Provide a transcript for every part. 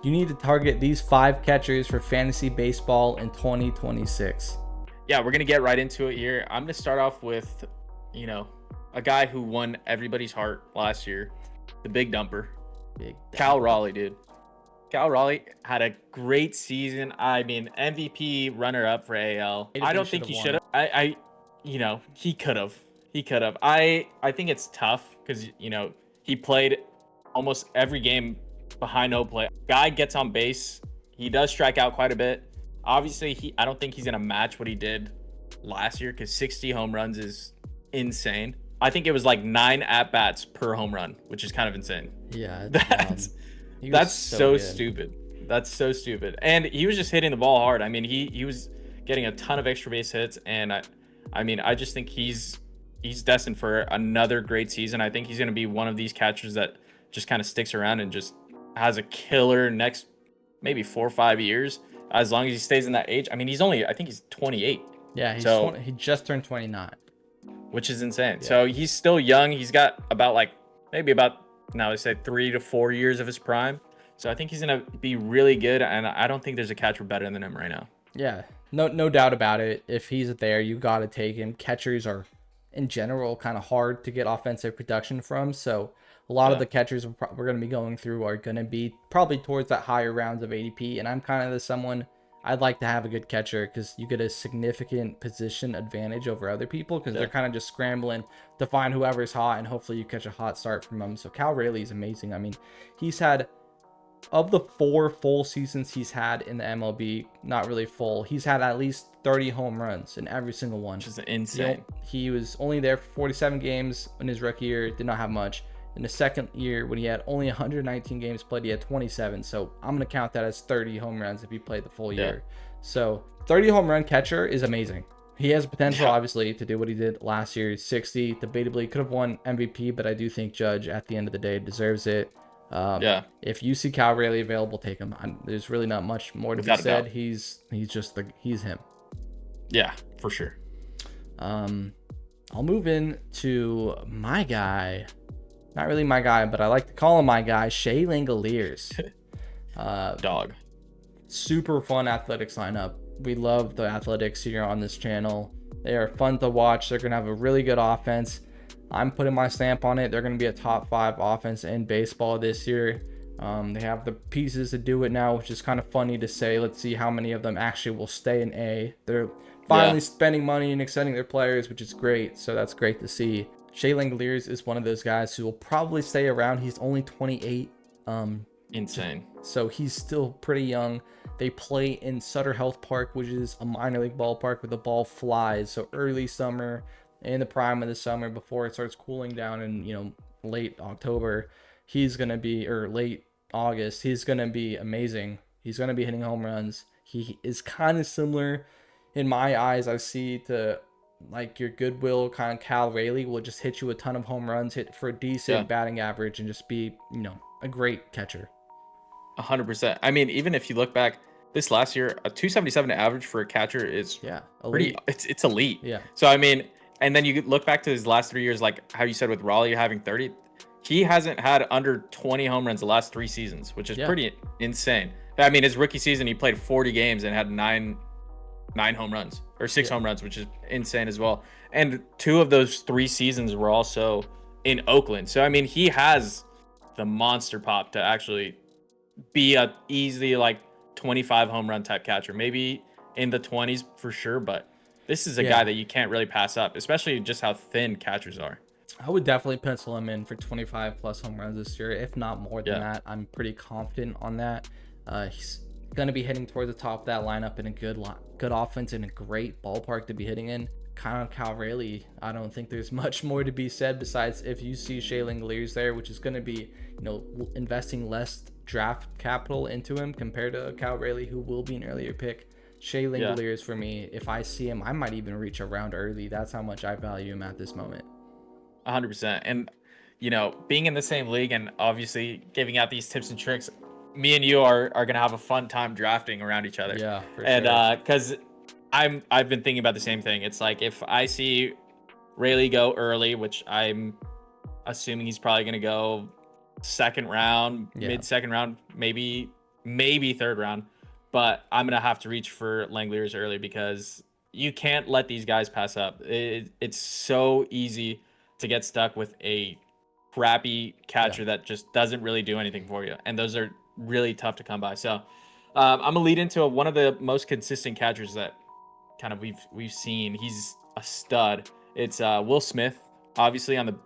You need to target these 5 catchers for fantasy baseball in 2026. Yeah, we're going to get right into it here. I'm going to start off with, a guy who won everybody's heart last year, the big dumper, Cal Raleigh, dude. Cal Raleigh had a great season. I mean, MVP runner-up for AL. I don't think he should have. He could have. I think it's tough because, he played almost every game behind no play. Guy gets on base. He does strike out quite a bit. Obviously, I don't think he's going to match what he did last year because 60 home runs is insane. I think it was like 9 at-bats per home run, which is kind of insane. Yeah. That's so stupid. That's so stupid. And he was just hitting the ball hard. I mean, he was getting a ton of extra base hits. And I just think he's destined for another great season. I think he's going to be one of these catchers that just kind of sticks around and just has a killer next maybe 4 or 5 years. As long as he stays in that age. I mean, I think he's 28. Yeah, he just turned 29. Which is insane. Yeah. So he's still young. He's got about 3 to 4 years of his prime. So I think he's going to be really good. And I don't think there's a catcher better than him right now. Yeah, no doubt about it. If he's there, you got to take him. Catchers are, in general, kind of hard to get offensive production from. So a lot of the catchers we're going to be going through are going to be probably towards that higher rounds of ADP. And I'm kind of someone I'd like to have a good catcher because you get a significant position advantage over other people because they're kind of just scrambling to find whoever's hot and hopefully you catch a hot start from them. So Cal Raleigh is amazing. I mean, he's had, of the 4 full seasons he's had in the MLB, not really full, he's had at least 30 home runs in every single one. Which is insane. He was only there for 47 games in his rookie year, did not have much. In the second year, when he had only 119 games played, he had 27. So I'm going to count that as 30 home runs if he played the full year. So 30 home run catcher is amazing. He has potential, obviously, to do what he did last year. 60, debatably, could have won MVP, but I do think Judge, at the end of the day, deserves it. If you see Cal Raleigh available, take him. There's really not much more to be said. He's him. Yeah, for sure. I'll move in to my guy. Not really my guy, but I like to call him my guy, Shea Langeleirs. Dog. Super fun athletics lineup. We love the athletics here on this channel. They are fun to watch. They're going to have a really good offense. I'm putting my stamp on it. They're going to be a top 5 offense in baseball this year. They have the pieces to do it now, which is kind of funny to say. Let's see how many of them actually will stay in A. They're finally spending money and extending their players, which is great. So that's great to see. Shea Langeleirs is one of those guys who will probably stay around. He's only 28. Insane. So he's still pretty young. They play in Sutter Health Park, which is a minor league ballpark where the ball flies. So early summer, in the prime of the summer, before it starts cooling down in late October, late August, he's gonna be amazing. He's gonna be hitting home runs. He is kind of similar, in my eyes, I see, to like your Goodwill kind of Cal Raleigh. Will just hit you a ton of home runs, hit for a decent batting average, and just be a great catcher. 100%. I mean, even if you look back this last year, a 277 average for a catcher is elite. It's elite. Yeah. So I mean, and then you look back to his last 3 years, like how you said with Raleigh having 30, he hasn't had under 20 home runs the last 3 seasons, which is pretty insane. I mean, his rookie season, he played 40 games and had nine home runs or 6 home runs, which is insane as well. And 2 of those 3 seasons were also in Oakland. So I mean, he has the monster pop to actually be a easily 25 home run type catcher, maybe in the 20s for sure. But this is a guy that you can't really pass up, especially just how thin catchers are. I would definitely pencil him in for 25 plus home runs this year, if not more than that. I'm pretty confident on that. He's going to be hitting towards the top of that lineup in a good offense and a great ballpark to be hitting in. Kind of Cal Raleigh, I don't think there's much more to be said besides if you see Shea Langeleirs there, which is going to be, investing less draft capital into him compared to Cal Raleigh, who will be an earlier pick. Shea Langeleirs for me, if I see him, I might even reach a round early. That's how much I value him at this moment. 100%. And, being in the same league and obviously giving out these tips and tricks, me and you are going to have a fun time drafting around each other. Yeah, for sure. And because I've been thinking about the same thing. It's like if I see Raleigh go early, which I'm assuming he's probably going to go second round, mid-second round, maybe maybe third round, but I'm gonna have to reach for Langeleirs early because you can't let these guys pass up. It's so easy to get stuck with a crappy catcher that just doesn't really do anything for you, and those are really tough to come by. So I'm gonna lead into one of the most consistent catchers that kind of we've seen. He's a stud. It's Will Smith, obviously on the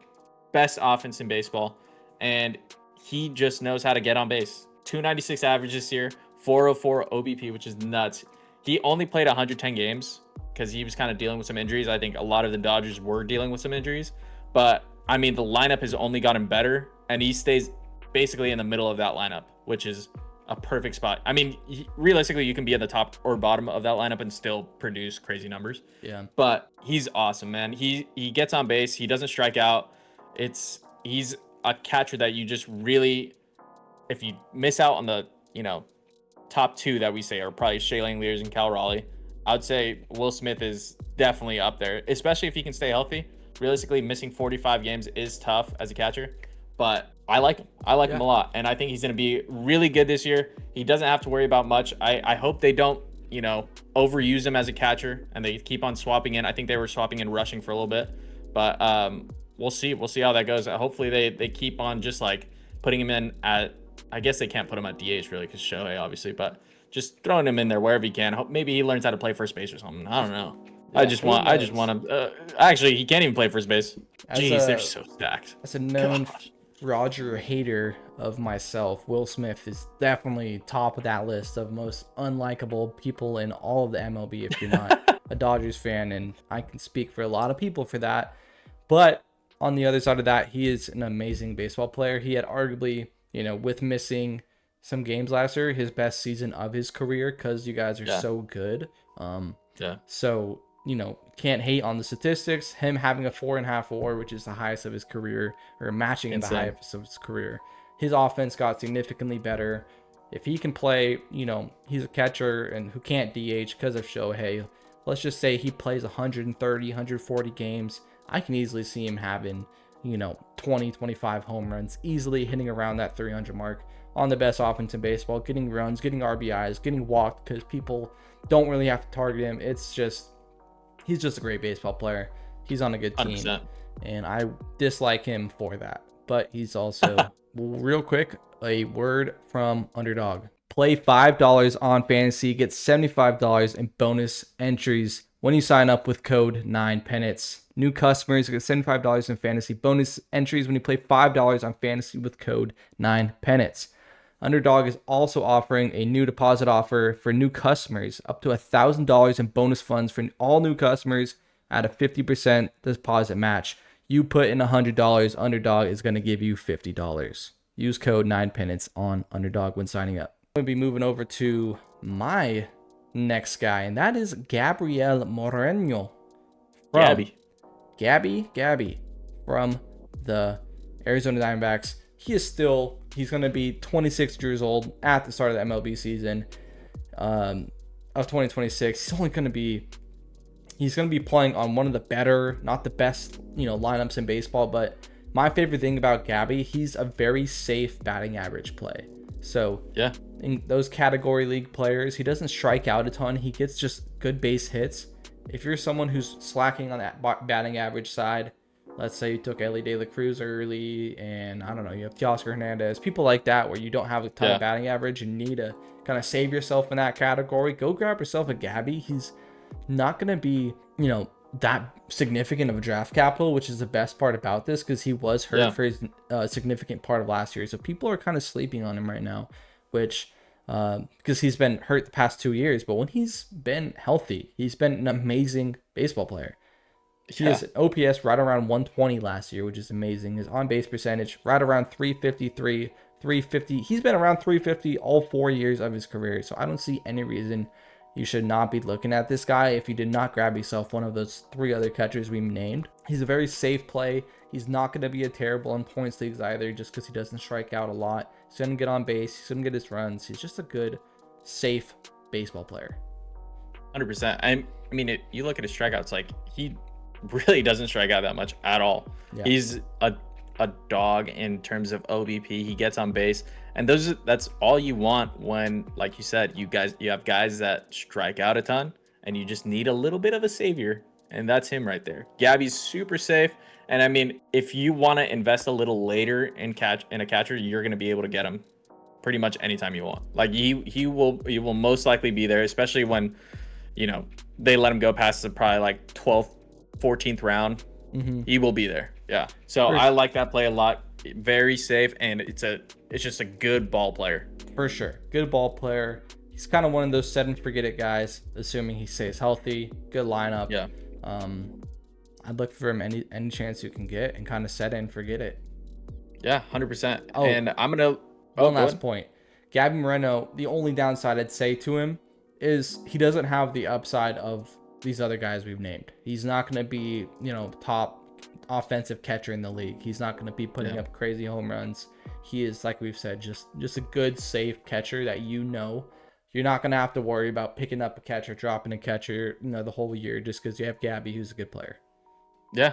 best offense in baseball, and he just knows how to get on base. 296 average this year, 404 OBP, which is nuts. He only played 110 games because he was kind of dealing with some injuries. I think a lot of the Dodgers were dealing with some injuries, but I mean, the lineup has only gotten better, and he stays basically in the middle of that lineup, which is a perfect spot. I mean, realistically, you can be at the top or bottom of that lineup and still produce crazy numbers. Yeah. But he's awesome, man. He gets on base. He doesn't strike out. He's a catcher that you just really, if you miss out on the, top two that we say are probably Shea Langeleirs and Cal Raleigh, I would say Will Smith is definitely up there, especially if he can stay healthy. Realistically, missing 45 games is tough as a catcher, but I like him. I like him a lot, and I think he's going to be really good this year. He doesn't have to worry about much. I hope they don't, overuse him as a catcher, and they keep on swapping in. I think they were swapping in rushing for a little bit, but we'll see. We'll see how that goes. Hopefully they keep on just like putting him in at, I guess they can't put him at DH really because Shohei obviously, but just throwing him in there wherever he can. Maybe he learns how to play first base or something. I don't know. Yeah, I just want him. Actually, he can't even play first base. Jeez, they're so stacked. As a known Roger hater of myself, Will Smith is definitely top of that list of most unlikable people in all of the MLB if you're not a Dodgers fan, and I can speak for a lot of people for that. But on the other side of that, he is an amazing baseball player. He had arguably, with missing some games last year, his best season of his career because you guys are so good. So, can't hate on the statistics. Him having a 4.5 WAR, which is the highest of his career, or matching in the highest of his career. His offense got significantly better. If he can play, he's a catcher and who can't DH because of Shohei. Let's just say he plays 130, 140 games. I can easily see him having, 20, 25 home runs, easily hitting around that 300 mark on the best offense in baseball, getting runs, getting RBIs, getting walked because people don't really have to target him. He's just a great baseball player. He's on a good team, 100%. And I dislike him for that. But he's also, real quick, a word from Underdog. Play $5 on fantasy, get $75 in bonus entries when you sign up with code 9PENNITS. New customers get $75 in fantasy bonus entries when you play $5 on fantasy with code 9PENNITS. Underdog is also offering a new deposit offer for new customers, up to $1,000 in bonus funds for all new customers at a 50% deposit match. You put in $100, Underdog is going to give you $50. Use code 9PENNITS on Underdog when signing up. I'm going to be moving over to my next guy, and that is Gabriel Moreno. Gabby from the Arizona Diamondbacks. He's going to be 26 years old at the start of the MLB season of 2026. He's going to be playing on one of the better, not the best, lineups in baseball. But my favorite thing about Gabby, he's a very safe batting average play. So in those category league players, he doesn't strike out a ton. He gets just good base hits. If you're someone who's slacking on that batting average side, let's say you took Ellie De La Cruz early, and I don't know, you have Teoscar Hernandez, people like that where you don't have a ton of batting average, you need to kind of save yourself in that category, go grab yourself a Gabby. He's not going to be, that significant of a draft capital, which is the best part about this because he was hurt for his significant part of last year. So people are kind of sleeping on him right now, which because he's been hurt the past 2 years. But when he's been healthy, he's been an amazing baseball player. He has an OPS right around 120 last year, which is amazing. His on-base percentage right around 353, 350. He's been around 350 all 4 years of his career. So I don't see any reason you should not be looking at this guy if you did not grab yourself one of those 3 other catchers we named. He's a very safe play. He's not going to be a terrible in points leagues either just because he doesn't strike out a lot. He's going to get on base. He's going to get his runs. He's just a good, safe baseball player. 100%. I mean, you look at his strikeouts, like he really doesn't strike out that much at all. He's a dog in terms of OBP. He gets on base, And that's all you want when, like you said, you have guys that strike out a ton, and you just need a little bit of a savior, and that's him right there. Gabby's super safe, and I mean, if you want to invest a little later in a catcher, you're going to be able to get him pretty much anytime you want. Like he will most likely be there, especially when they let him go past the probably like 12th, 14th round. He will be there. Yeah. So I like that play a lot. Very safe, and it's just a good ball player. For sure. Good ball player. He's kind of one of those set and forget it guys, assuming he stays healthy. Good lineup. Yeah. I'd look for him any chance you can get and kind of set it and forget it. Yeah, 100%. And I'm going to one last point. Gabriel Moreno, the only downside I'd say to him is he doesn't have the upside of these other guys we've named. He's not going to be, top offensive catcher in the league. He's not going to be putting up crazy home runs. He is, like we've said, just a good, safe catcher that you're not going to have to worry about picking up a catcher, dropping a catcher, the whole year just because you have Gabby, who's a good player. Yeah,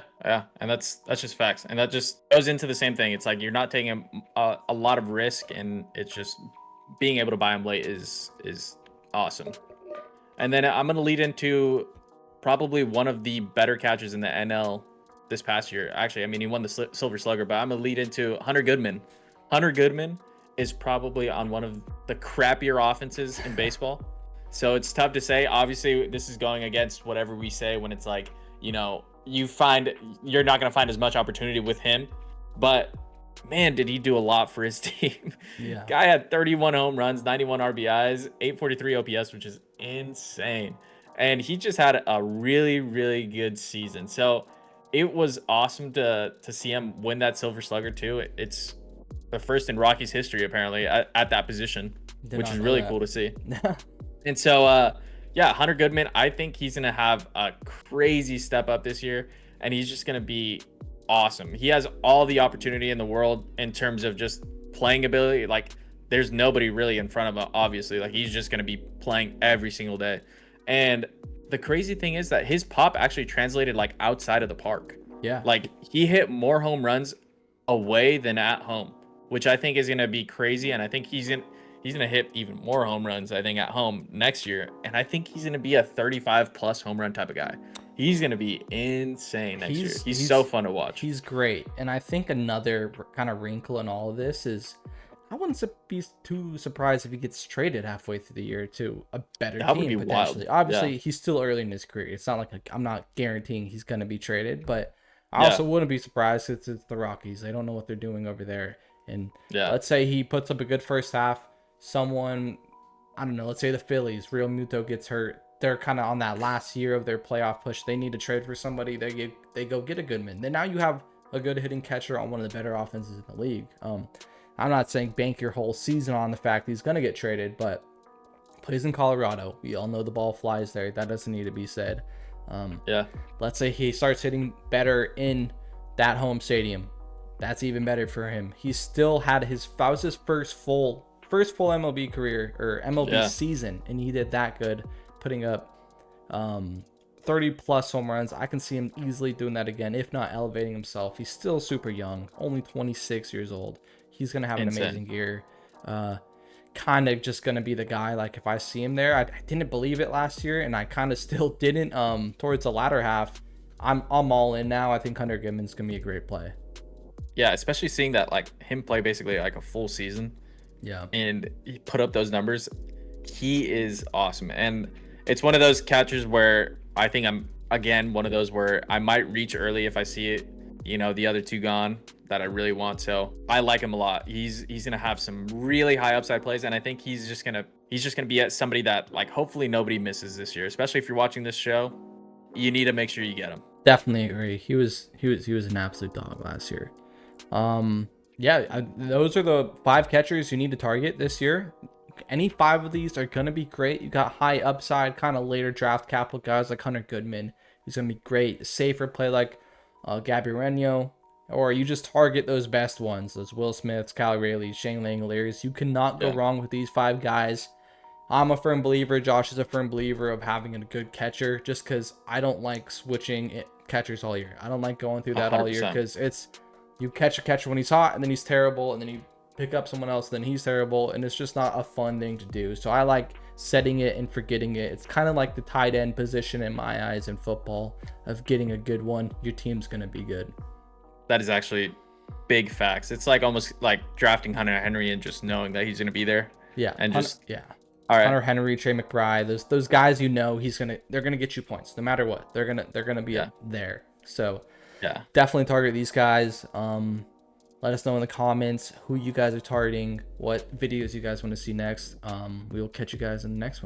and that's just facts, and that just goes into the same thing. It's like you're not taking a lot of risk, and it's just being able to buy him late is awesome. And then I'm going to lead into probably one of the better catchers in the NL this past year. Actually, I mean, he won the Silver Slugger, but I'm going to lead into Hunter Goodman. Hunter Goodman is probably on one of the crappier offenses in baseball. So it's tough to say. Obviously, this is going against whatever we say when it's like, you're not going to find as much opportunity with him. But man, did he do a lot for his team. Yeah. Guy had 31 home runs, 91 RBIs, 843 OPS, which is insane. And he just had a really, really good season. So it was awesome to see him win that Silver Slugger too. It's the first in Rockies history, apparently, at that position, which is really cool to see. And so, Hunter Goodman, I think he's going to have a crazy step up this year, and he's just going to be awesome. He has all the opportunity in the world in terms of just playing ability. Like, there's nobody really in front of him, obviously. Like, he's just going to be playing every single day. And the crazy thing is that his pop actually translated like outside of the park. Yeah. Like, he hit more home runs away than at home, which I think is going to be crazy. And I think he's going to hit even more home runs, I think, at home next year. And I think he's going to be a 35 plus home run type of guy. He's going to be insane next year. He's so fun to watch. He's great. And I think another kind of wrinkle in all of this is I wouldn't be too surprised if he gets traded halfway through the year to a better team. Would be potentially. Wild. Obviously, he's still early in his career. It's not like I'm not guaranteeing he's going to be traded, but I also wouldn't be surprised because it's the Rockies. They don't know what they're doing over there. And let's say he puts up a good first half. Someone, I don't know, let's say the Phillies, Real Muto gets hurt. They're kind of on that last year of their playoff push. They need to trade for somebody. They go get a Goodman. Then now you have a good hitting catcher on one of the better offenses in the league. I'm not saying bank your whole season on the fact he's going to get traded, but plays in Colorado. We all know the ball flies there. That doesn't need to be said. Let's say he starts hitting better in that home stadium. That's even better for him. He still had his first full MLB career or MLB season, and he did that good, putting up 30 plus home runs. I can see him easily doing that again, if not elevating himself. He's still super young, only 26 years old. He's going to have an amazing year. Kind of just going to be the guy, like if I see him there, I didn't believe it last year, and I kind of still didn't towards the latter half. I'm all in now. I think Hunter Goodman's going to be a great play. Yeah, especially seeing that, like, him play basically like a full season. Yeah. And he put up those numbers. He is awesome. And it's one of those catchers where I think I'm, again, one of those where I might reach early if I see it, the other two gone that I really want. So I like him a lot. He's going to have some really high upside plays. And I think he's just going to be at somebody that, like, hopefully nobody misses this year, especially if you're watching this show. You need to make sure you get him. Definitely agree. He was an absolute dog last year. Those are the 5 catchers you need to target this year. Any 5 of these are going to be great. You got high upside, kind of later draft capital guys like Hunter Goodman. He's going to be great. Safer play like Gabriel Moreno. Or you just target those best ones. Those Will Smiths, Cal Raleigh, Shea Langeleirs. You cannot go wrong with these 5 guys. I'm a firm believer. Josh is a firm believer of having a good catcher just because I don't like switching catchers all year. I don't like going through that 100%. All year because you catch a catcher when he's hot and then he's terrible and then pick up someone else, then he's terrible, and it's just not a fun thing to do. So I like setting it and forgetting it. It's kind of like the tight end position in my eyes in football, of getting a good one. Your team's going to be good. That is actually big facts. It's like almost like drafting Hunter Henry and just knowing that he's going to be there. Yeah. And just all right. Hunter Henry, Trey McBride, those guys, they're gonna get you points no matter what. They're gonna be there. So definitely target these guys. Let us know in the comments who you guys are targeting, what videos you guys want to see next. We will catch you guys in the next one.